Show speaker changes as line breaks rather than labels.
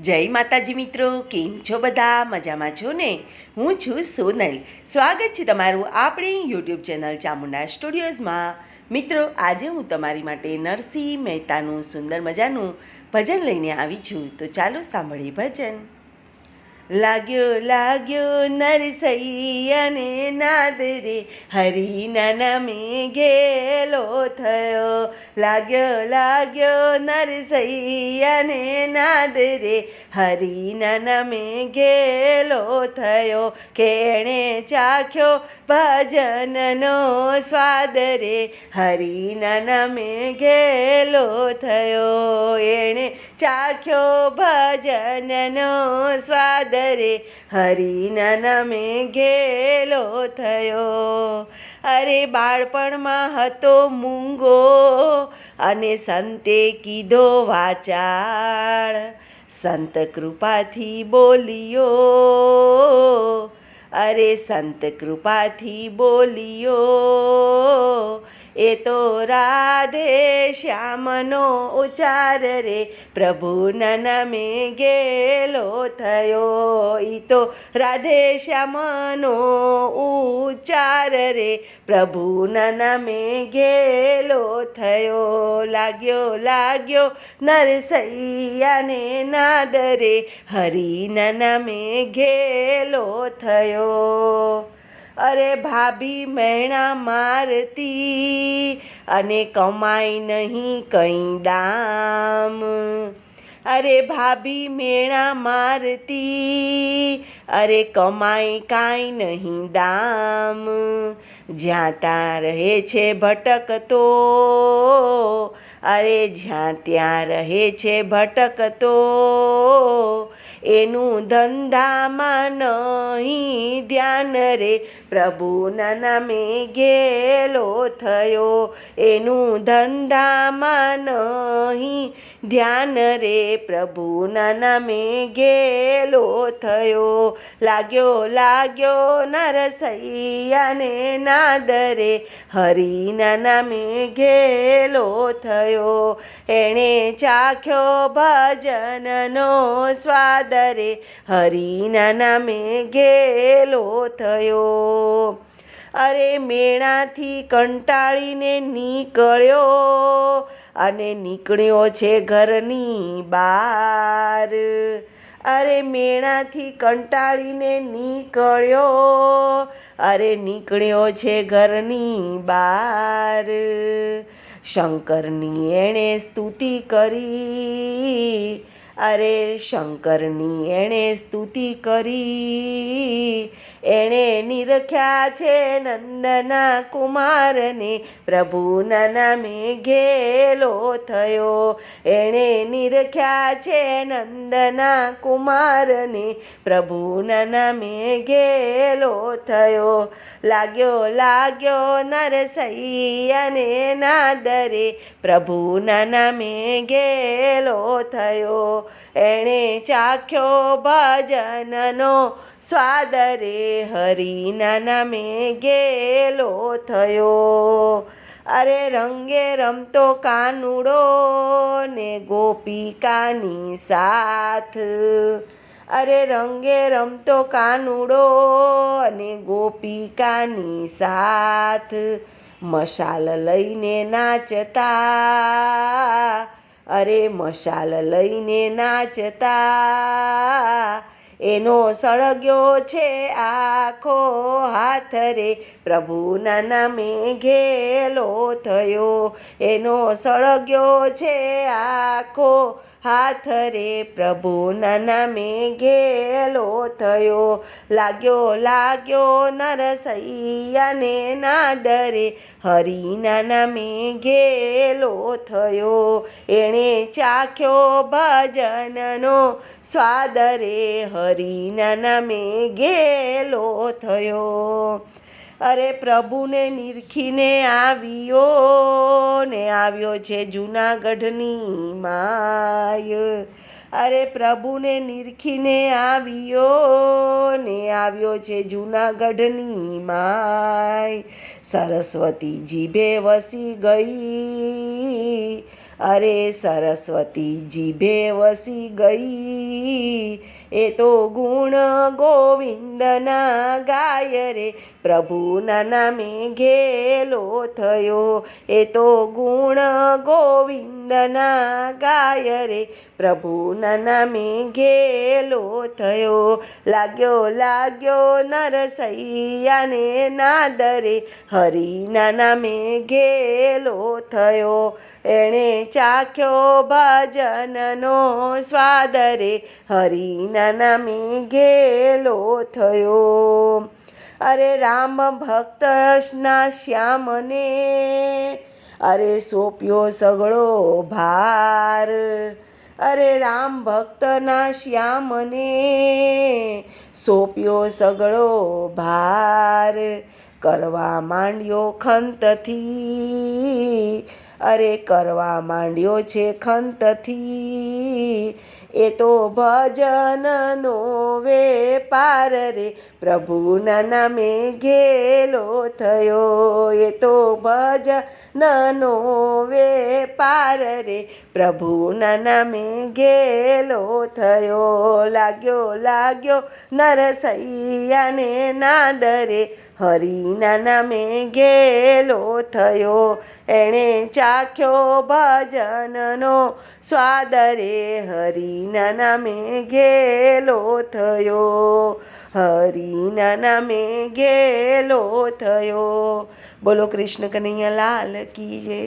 જય માતાજી મિત્રો, કેમ છો બધા? મજામાં છો ને? હું છું સોનલ. સ્વાગત છે તમારું આપણી યુટ્યુબ ચેનલ ચામુંડા સ્ટુડિયોઝમાં. મિત્રો, આજે હું તમારી માટે નરસિંહ મહેતાનું સુંદર મજાનું ભજન લઈને આવી છું. તો ચાલો સાંભળીએ ભજન. લાગ્યો લાગ્યો નરસૈયાને નાદ રે, હરિના નામે ઘેલો થયો. લાગ્યો લાગ્યો નરસૈયાને નાદ રે, હરિના નામે ઘેલો થયો. કેણે ચાખ્યો ભજનનો સ્વાદ રે, હરિના નામે ઘેલો થયો. એણે ચાખ્યો ભજનનો સ્વાદ રે, હરિના નામે ઘેલો થયો. અરે બાળપણમાં હતો મૂંગો અને સંતે કીધો વાચાળ, સંત કૃપાથી બોલ્યો, અરે સંત કૃપાથી બોલ્યો. એ તો રાધે શ્યામનો ઉચ્ચાર રે, પ્રભુના નામે ઘેલો થયો. ઈ તો રાધે શ્યામનો ઉચ્ચાર રે, પ્રભુના નામે ઘેલો થયો. લાગ્યો લાગ્યો નરસૈયાને નાદ રે, હરિના નામે ઘેલો થયો. અરે ભાભી મહેણા મારતી અને કમાઈ નહીં કંઈ દામ. અરે ભાભી મેણા મારતી, અરે કમાઈ કાંઈ નહીં દામ. જ્યાં ત્યાં રહે છે ભટકતો, અરે જ્યાં ત્યાં રહે છે ભટકતો. એનું ધંધામાં નહીં ધ્યાન રે, પ્રભુના નામે ઘેલો થયો. એનું ધંધામાં નહીં ધ્યાન રે, પ્રભુના નામે ઘેલો થયો. લાગ્યો લાગ્યો નરસૈયાને નાદ રે, હરિના નામે ઘેલો થયો. એણે ચાખ્યો ભજનનો સ્વાદ રે, હરિના નામે ઘેલો થયો. અરે મેણાથી કંટાળીને નીકળ્યો અને નીકળ્યો છે ઘરની બહાર. અરે મેણાથી કંટાળીને નીકળ્યો, અરે નીકળ્યો છે ઘરની બહાર. શંકરની એણે સ્તુતિ કરી, અરે શંકરની એણે સ્તુતિ કરી. એણે નિરખ્યા છે નંદના કુમારને, પ્રભુના નામે ઘેલો થયો. એણે નિરખ્યા છે નંદના કુમારને, પ્રભુના નામે ઘેલો થયો. લાગ્યો લાગ્યો નરસૈયાને નાદ રે, પ્રભુના નામે ઘેલો થયો. એણે ચાખ્યો ભજનનો સ્વાદ રે, હરિના નામે ઘેલો થયો. અરે રંગે રમતો કાનુડો ને ગોપિકાની સાથ. અરે રંગે રમતો કાનુડો અને ગોપિકાની સાથ. મશાલ લઈને નાચતા, અરે મશાલ લઈને નાચતા. એનો સળગ્યો છે આખો હાથ રે, પ્રભુના નામે ઘેલો થયો. એનો સળગ્યો છે આખો હાથ રે, પ્રભુના નામે ઘેલો થયો. લાગ્યો લાગ્યો નરસૈયાને નાદ રે, હરિના નામે ઘેલો થયો. એણે ચાખ્યો ભજનનો સ્વાદ રે, હરિના નામે ઘેલો થયો. અરે પ્રભુને નિરખીને આવ્યો ને આવ્યો છે જૂનાગઢની માય. અરે પ્રભુને નિરખીને આવ્યો ને આવ્યો છે જૂનાગઢની માય. સરસ્વતી જીભે વસી ગઈ, અરે સરસ્વતી જીભે વસી ગઈ, એ તો ગુણ ગોવિંદના ગાય રે, પ્રભુના નામે ઘેલો થયો, એ તો ગુણ ગોવિંદના ગાય રે, પ્રભુના નામે ઘેલો થયો. લાગ્યો લાગ્યો નરસૈયાને નાદ રે, હરિના નામે ઘેલો થયો, એણે ચાખ્યો ભજનનો સ્વાદ રે, હરિના નામે ઘેલો થયો. અરે રામ ભક્તના શ્યામને, અરે સોંપ્યો સગળો ભાર, અરે રામ ભક્તના શ્યામને સોંપ્યો સગળો ભાર, કરવા માંડ્યો ખંતથી, અરે કરવા માંડ્યો છે ખંતથી, એ તો ભજનનો વેપાર રે, પ્રભુના નામે ઘેલો થયો, એ તો ભજનનો વેપાર રે, પ્રભુના નામે ઘેલો થયો. લાગ્યો લાગ્યો નરસૈયાને નાદ રે, હરિના નામે ઘેલો થયો, એણે ચાખ્યો ભજનનો સ્વાદ રે, હરિના નામે ઘેલો થયો, હરિના નામે ઘેલો થયો. બોલો કૃષ્ણ કનૈયા લાલ કી જય.